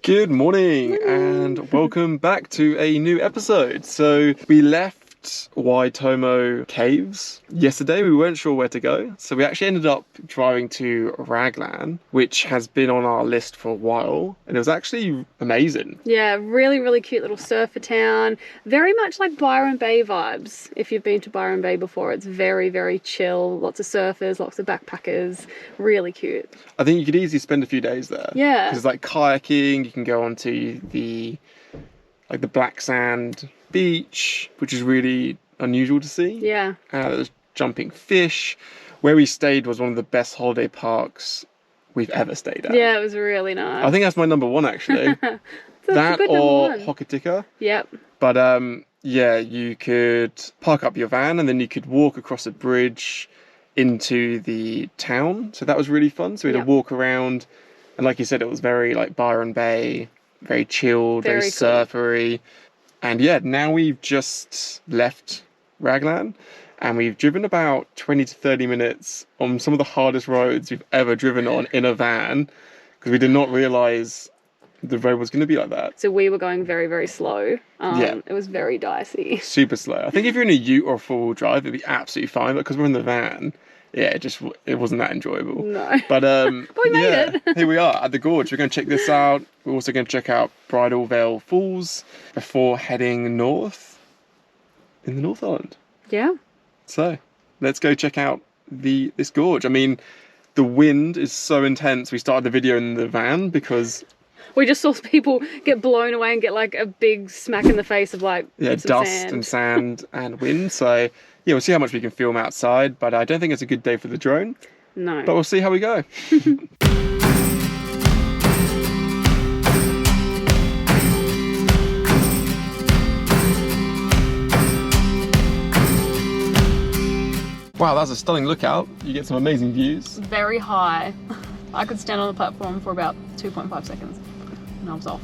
Good morning and welcome back to a new episode. So we left Waitomo Caves yesterday. We weren't sure where to go, so we actually ended up driving to Raglan, which has been on our list for a while, and it was actually amazing. Yeah, really cute little surfer town. Very much like Byron Bay vibes. If you've been to Byron Bay before, it's very chill. Lots of surfers, lots of backpackers. Really cute. I think you could easily spend a few days there. Yeah. Because like kayaking, you can go onto the black sand beach, which is really unusual to see. Yeah. There's jumping fish. Where we stayed was one of the best holiday parks we've ever stayed at. Yeah, it was really nice. I think that's my number one actually. That or Hokitika. Yep. But yeah, you could park up your van and then you could walk across a bridge into the town. So that was really fun. So we had to walk around, and like you said, it was very like Byron Bay, very chilled, very cool. surfery. And yeah, now we've just left Raglan and we've driven about 20 to 30 minutes on some of the hardest roads we've ever driven on in a van, because we did not realise the road was going to be like that. So we were going very slow. Yeah. It was very dicey. Super slow. I think if you're in a ute or a four-wheel drive, it'd be absolutely fine, but because we're in the van, yeah, it wasn't that enjoyable. No. But we made it. Here we are at the gorge. We're going to check this out. We're also going to check out Bridal Veil Falls before heading north in the North Island. Yeah. So let's go check out this gorge. I mean, the wind is so intense. We started the video in the van because we just saw people get blown away and get like a big smack in the face of like dust and sand and wind. So yeah, we'll see how much we can film outside, but I don't think it's a good day for the drone. No. But we'll see how we go. Wow, that's a stunning lookout. You get some amazing views. Very high. I could stand on the platform for about 2.5 seconds and I was off.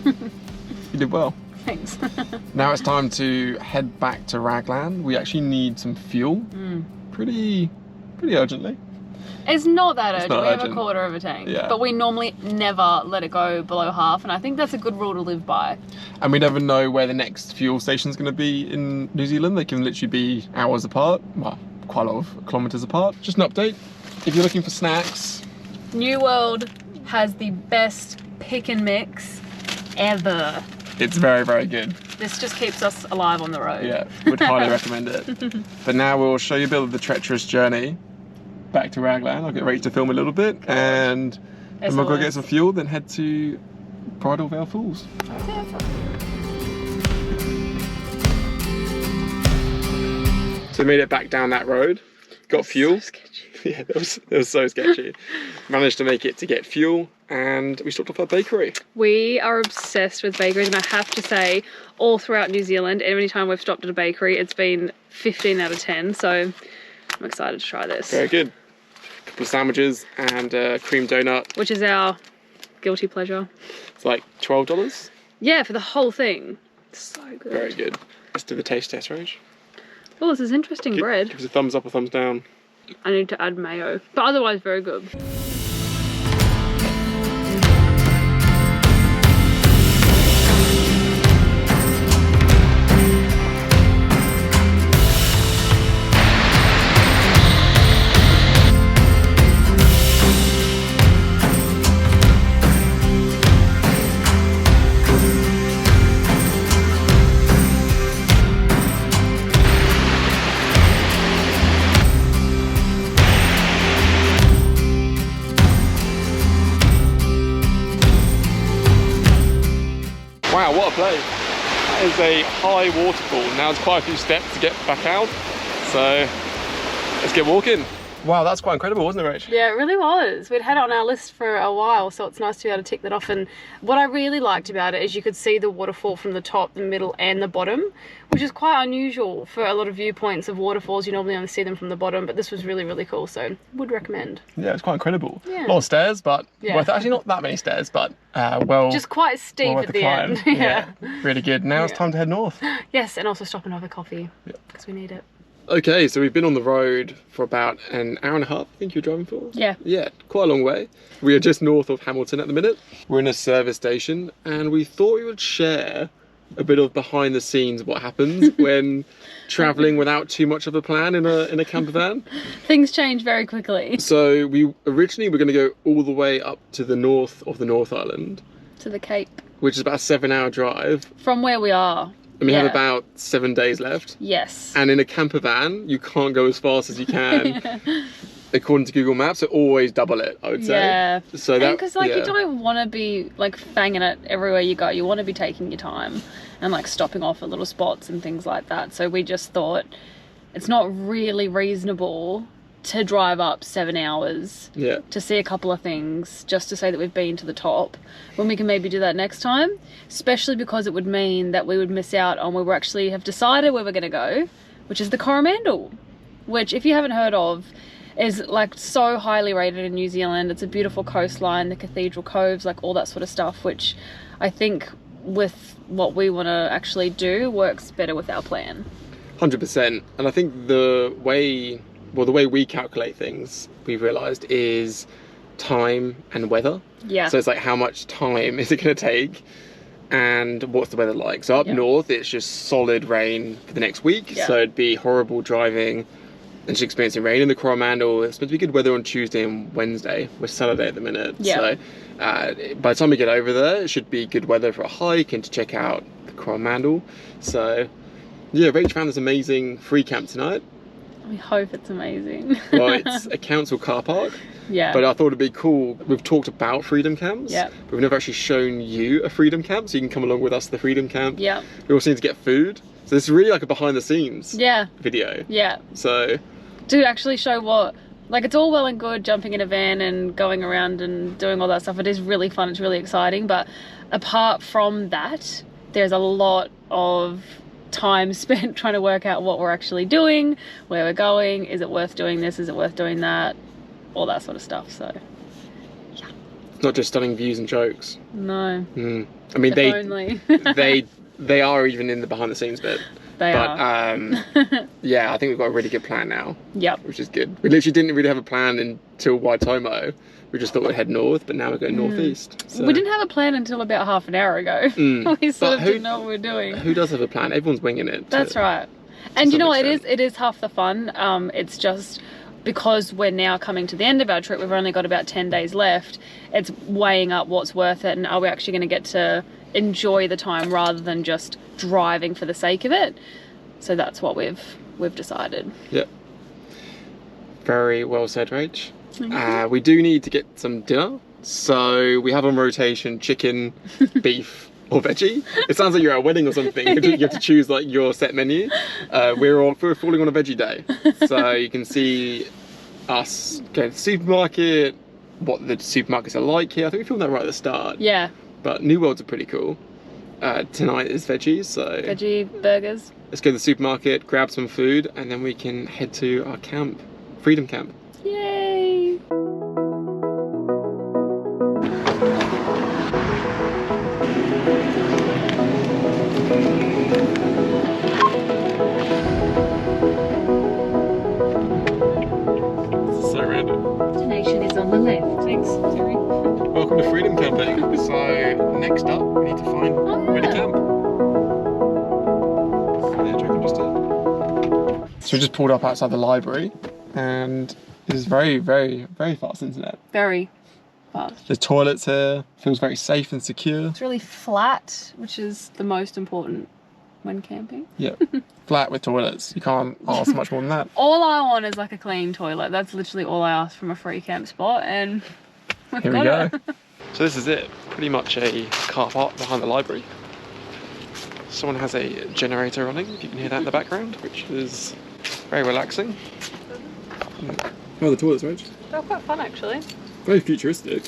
You did well. Thanks. Now it's time to head back to Raglan. We actually need some fuel. Pretty urgently. It's not that urgent. Not we have urgent. a quarter of a tank. Yeah. But we normally never let it go below half, and I think that's a good rule to live by. And we never know where the next fuel station's going to be in New Zealand. They can literally be hours apart. Well, quite a lot of kilometres apart. Just an update. If you're looking for snacks, New World has the best pick and mix ever. it's very good. This just keeps us alive on the road. Yeah, would highly recommend it. But now we'll show you a bit of the treacherous journey back to Raglan. I'll get ready to film a little bit, and then we'll go get some fuel, then head to Bridal Veil Falls. So we made it back down that road, got fuel. So sketchy. Yeah, it was so sketchy. Managed to make it to get fuel, and we stopped off at a bakery. We are obsessed with bakeries, and I have to say, all throughout New Zealand, every time we've stopped at a bakery, it's been 15 out of 10, so I'm excited to try this. Very good. A couple of sandwiches and a cream donut. Which is our guilty pleasure. It's like $12. Yeah, for the whole thing. It's so good. Very good. Let's do the taste test, Rach. Oh, this is interesting bread. Give us a thumbs up or thumbs down. I need to add mayo, but otherwise very good. Wow, what a place. That is a high waterfall. Now there's quite a few steps to get back out. So let's get walking. Wow, that's quite incredible, wasn't it, Rach? Yeah, it really was. We'd had it on our list for a while, so it's nice to be able to tick that off. And what I really liked about it is you could see the waterfall from the top, the middle, and the bottom, which is quite unusual for a lot of viewpoints of waterfalls. You normally only see them from the bottom, but this was really cool, so would recommend. Yeah, it's quite incredible. Yeah. A lot of stairs, but Yeah. well, actually not that many stairs, but well, Just quite steep well worth at the climb. end. Yeah. Really good. Now it's Yeah. time to head north. Yes, and also stop and have a coffee, Yeah. because we need it. Okay, so we've been on the road for about an hour and a half, I think you're driving for? Yeah. Yeah, quite a long way. We are just north of Hamilton at the minute. We're in a service station and we thought we would share a bit of behind the scenes what happens when travelling without too much of a plan in a camper van. Things change very quickly. So we originally were going to go all the way up to the north of the North Island. To the Cape. Which is about a 7-hour drive. From where we are. And we have about 7 days left. Yes. And in a camper van, you can't go as fast as you can. According to Google Maps, so always double it, I would say. Yeah. So that, because like you don't want to be like fanging it everywhere you go. You want to be taking your time and like stopping off at little spots and things like that. So we just thought it's not really reasonable to drive up 7 hours to see a couple of things just to say that we've been to the top when we can maybe do that next time, especially because it would mean that we would miss out on where we actually have decided where we're going to go, which is the Coromandel, which if you haven't heard of is like so highly rated in New Zealand. It's a beautiful coastline, the cathedral coves, like all that sort of stuff, which I think with what we want to actually do works better with our plan. 100%. And I think the way we calculate things, we've realised, is time and weather. Yeah. So it's like how much time is it going to take and what's the weather like. So up north, it's just solid rain for the next week. Yeah. So it'd be horrible driving and just experiencing rain. In the Coromandel, it's supposed to be good weather on Tuesday and Wednesday. We're Saturday at the minute. Yeah. So by the time we get over there, it should be good weather for a hike and to check out the Coromandel. So yeah, Rach found this amazing free camp tonight. We hope it's amazing. Well, it's a council car park. Yeah. But I thought it'd be cool. We've talked about freedom camps. Yeah. But we've never actually shown you a freedom camp, so you can come along with us to the freedom camp. Yeah. We also need to get food. So this is really like a behind the scenes video. Yeah. So to actually show what, like, it's all well and good jumping in a van and going around and doing all that stuff. It is really fun. It's really exciting. But apart from that, there's a lot of time spent trying to work out what we're actually doing, where we're going, is it worth doing this, is it worth doing that, all that sort of stuff. So yeah, it's not just stunning views and jokes. No. I mean, they are even in the behind the scenes bit. Yeah, I think we've got a really good plan now. Yep. Which is good. We literally didn't really have a plan until Waitomo. We just thought we'd head north, but now we're going northeast. So. We didn't have a plan until about half an hour ago. We sort of didn't know what we were doing. Who does have a plan? Everyone's winging it. That's right. And you know what? It is half the fun. It's just because we're now coming to the end of our trip, we've only got about 10 days left. It's weighing up what's worth it and are we actually going to get to enjoy the time rather than just driving for the sake of it. So that's what we've decided. Yep. Very well said, Rach. We do need to get some dinner, so we have on rotation chicken, beef or veggie. It sounds like you're at a wedding or something. You have to choose like your set menu. We're falling on a veggie day, so you can see us go to the supermarket, what the supermarkets are like here. I think we filmed that right at the start. Yeah. But New Worlds are pretty cool. Tonight is veggies, so veggie burgers. Let's go to the supermarket, grab some food, and then we can head to our camp, freedom camp. Yay! This is so random. Destination is on the left. Thanks, Terry. Welcome to freedom camping. So next up, we need to find where to camp. So we just pulled up outside the library, and it is very, very, very fast internet. Very fast. There's toilets here. Feels very safe and secure. It's really flat, which is the most important when camping. Yeah, flat with toilets. You can't ask much more than that. All I want is like a clean toilet. That's literally all I ask from a free camp spot, and here we go. So this is it. Pretty much a car park behind the library. Someone has a generator running, if you can hear that in the background, which is very relaxing. Oh, the toilets, right? They're quite fun, actually. Very futuristic.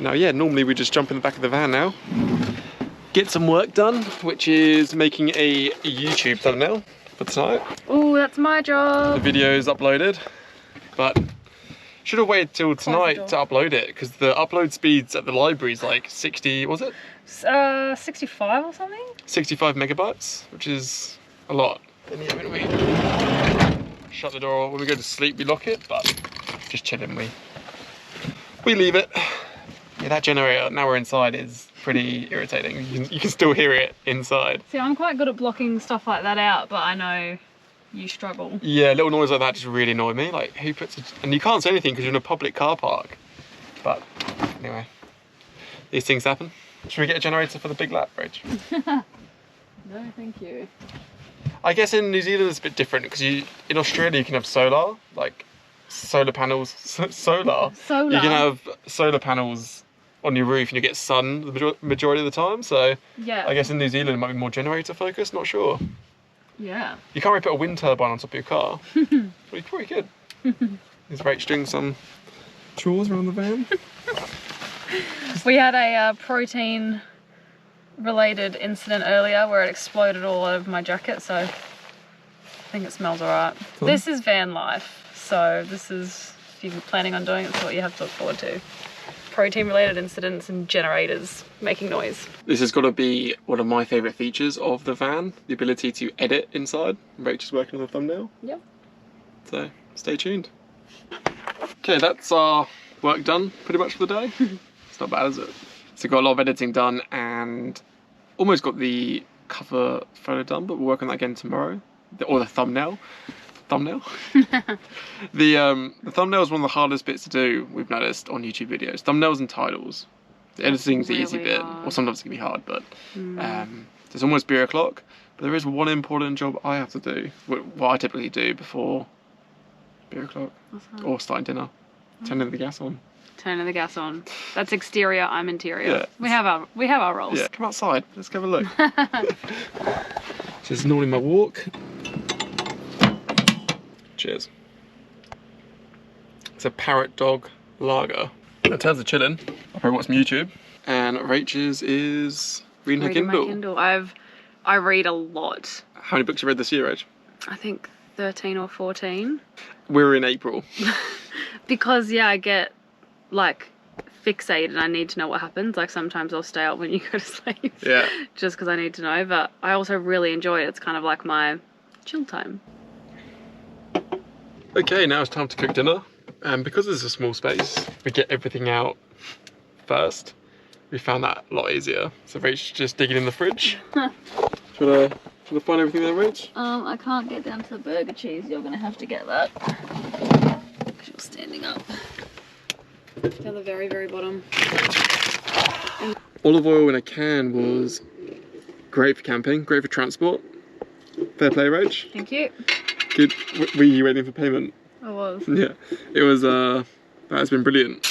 Now, yeah, normally we just jump in the back of the van now, get some work done, which is making a YouTube thumbnail for tonight. Oh, that's my job. The video is uploaded, but Should have waited till tonight door. to upload it, because the upload speeds at the library is like 60, was it? 65 or something? 65 megabytes, which is a lot. And yeah, when we shut the door, when we go to sleep, we lock it, but just chilling, we leave it. Yeah, that generator, now we're inside, is pretty irritating. You can still hear it inside. See, I'm quite good at blocking stuff like that out, but I know you struggle. Yeah, little noise like that just really annoy me. Like, who puts it? And you can't say anything because you're in a public car park. But anyway, these things happen. Should we get a generator for the big lap, Rach? No, thank you. I guess in New Zealand it's a bit different because in Australia you can have solar, like solar panels. Solar. You can have solar panels on your roof and you get sun the majority of the time. So yeah, I guess in New Zealand it might be more generator focused. Not sure. Yeah. You can't really put a wind turbine on top of your car. Well, you probably could. Is Rach doing some chores around the van? We had a protein related incident earlier where it exploded all over my jacket, so I think it smells alright. Cool. This is van life, so this is, if you're planning on doing it, it's what you have to look forward to. Protein related incidents and generators making noise. This has got to be one of my favourite features of the van, the ability to edit inside. Rach is working on the thumbnail. Yep. So stay tuned. Okay, that's our work done pretty much for the day. It's not bad, is it? So got a lot of editing done and almost got the cover photo done, but we'll work on that again tomorrow. Or the thumbnail. Thumbnail? The thumbnail is one of the hardest bits to do, we've noticed, on YouTube videos. Thumbnails and titles. The editing's the easy bit, or sometimes it can be hard, but it's almost beer o'clock. But there is one important job I have to do, what I typically do before beer o'clock, or starting dinner. Turning the gas on. Turning the gas on. That's exterior, I'm interior. Yeah. We have our roles. Yeah, come outside, let's go have a look. This is normally my walk. Cheers. It's a parrot dog lager. Now Taz are chilling. I'll probably watch some YouTube. And Rachel's is reading her Kindle. My Kindle. I read a lot. How many books have you read this year, Rach? I think 13 or 14. We're in April. Because yeah, I get like fixated and I need to know what happens. Like sometimes I'll stay up when you go to sleep. Yeah. Just because I need to know. But I also really enjoy it. It's kind of like my chill time. Okay, now it's time to cook dinner. And because it's a small space, we get everything out first. We found that a lot easier. So Rachel's just digging in the fridge. Should I find everything there, Rach? I can't get down to the burger cheese. You're gonna have to get that. Because you're standing up. Down the very, very bottom. Olive oil in a can was great for camping, great for transport. Fair play, Rach. Thank you. Good. Were you waiting for payment? I was. Yeah, it was, that has been brilliant.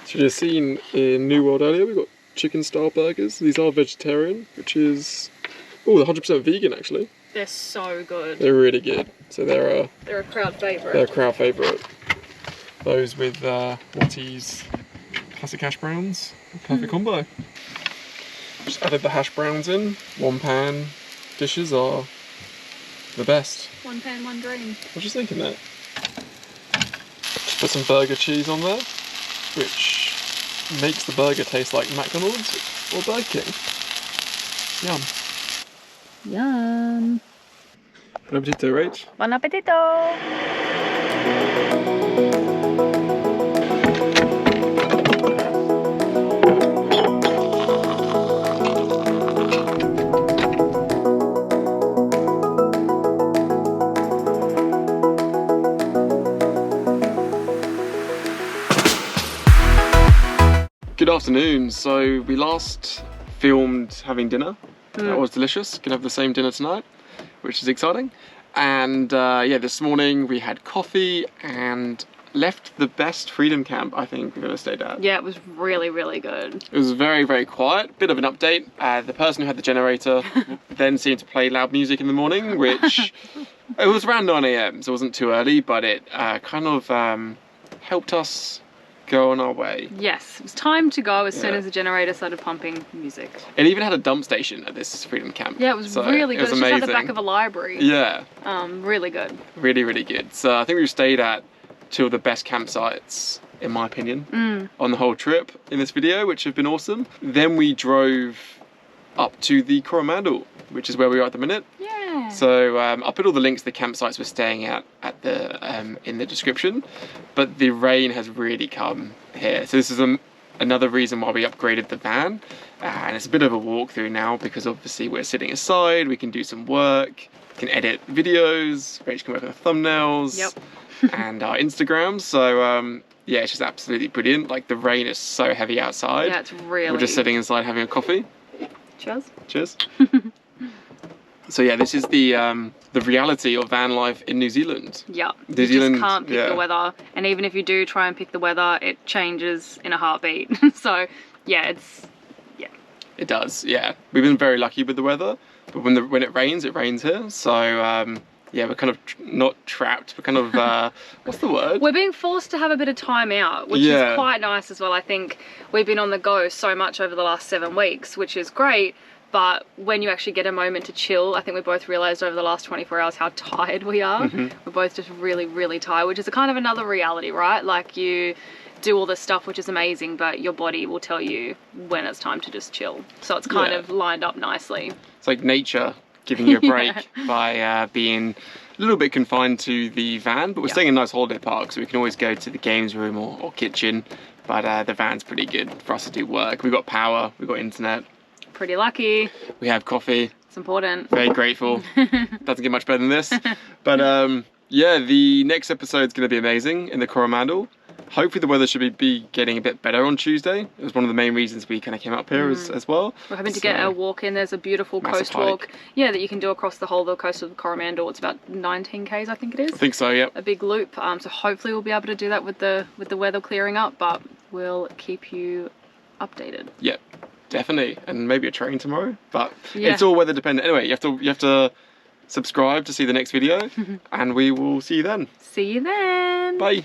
So you've seen in New World earlier, we've got chicken style burgers. These are vegetarian, which is, they're 100% vegan actually. They're so good. They're really good. So they're a crowd favourite. They're a crowd favourite. Those with Wattie's classic hash browns, perfect combo. Just added the hash browns in. One pan dishes are the best. One pan, one dream. I was just thinking that. Just put some burger cheese on there, which makes the burger taste like McDonald's or Burger King. Yum. Yum. Bon appetito, Rach. Bon appetito. Good afternoon. So we last filmed having dinner. That was delicious. Gonna have the same dinner tonight, which is exciting. And yeah, this morning we had coffee and left the best freedom camp I think we've ever stayed at. Yeah, it was really, really good. It was very, very quiet. Bit of an update. The person who had the generator then seemed to play loud music in the morning, which it was around 9 AM, so it wasn't too early, but it kind of helped us go on our way. Yes, it was time to go as soon as the generator started pumping music. It even had a dump station at this freedom camp. Yeah, it was really good. It was It's amazing. just at the back of a library. Yeah. Really good. Really, really good. So I think we've stayed at two of the best campsites, in my opinion, on the whole trip in this video, which have been awesome. Then we drove up to the Coromandel, which is where we are at the minute. Yeah. So I'll put all the links to the campsites we're staying at the in the description. But the rain has really come here. So this is another reason why we upgraded the van. And it's a bit of a walkthrough now because obviously we're sitting aside, we can do some work, can edit videos, Rach can work on the thumbnails. Yep. And our Instagram. So yeah, it's just absolutely brilliant. Like the rain is so heavy outside. Yeah, it's really... We're just sitting inside having a coffee. Cheers. Cheers. So yeah, this is the reality of van life in New Zealand. Yeah, New you Zealand, just can't pick the weather. And even if you do try and pick the weather, it changes in a heartbeat. So yeah, It does, yeah. We've been very lucky with the weather, but when it rains here. So yeah, we're kind of not trapped. We're kind of what's the word? We're being forced to have a bit of time out, which is quite nice as well. I think we've been on the go so much over the last 7 weeks, which is great. But when you actually get a moment to chill, I think we both realised over the last 24 hours how tired we are. We're both just really, really tired, which is a kind of another reality, right? Like you do all this stuff, which is amazing, but your body will tell you when it's time to just chill. So it's kind of lined up nicely. It's like nature giving you a break by being a little bit confined to the van, but we're staying in a nice holiday park, so we can always go to the games room or kitchen. But the van's pretty good for us to do work. We've got power, we've got internet. Pretty lucky. We have coffee. It's important. Very grateful. Doesn't get much better than this. But yeah, the next episode's going to be amazing in the Coromandel. Hopefully the weather should be getting a bit better on Tuesday. It was one of the main reasons we kind of came up here as well. We're hoping to get a walk in. There's a beautiful coast walk. Yeah, that you can do across the whole of the coast of the Coromandel. It's about 19 k's, I think it is. I think so, yeah. A big loop. So hopefully we'll be able to do that with the weather clearing up, but we'll keep you updated. Yep, definitely. And maybe a train tomorrow, but it's all weather dependent. Anyway, you have to subscribe to see the next video and we will see you then. See you then. Bye.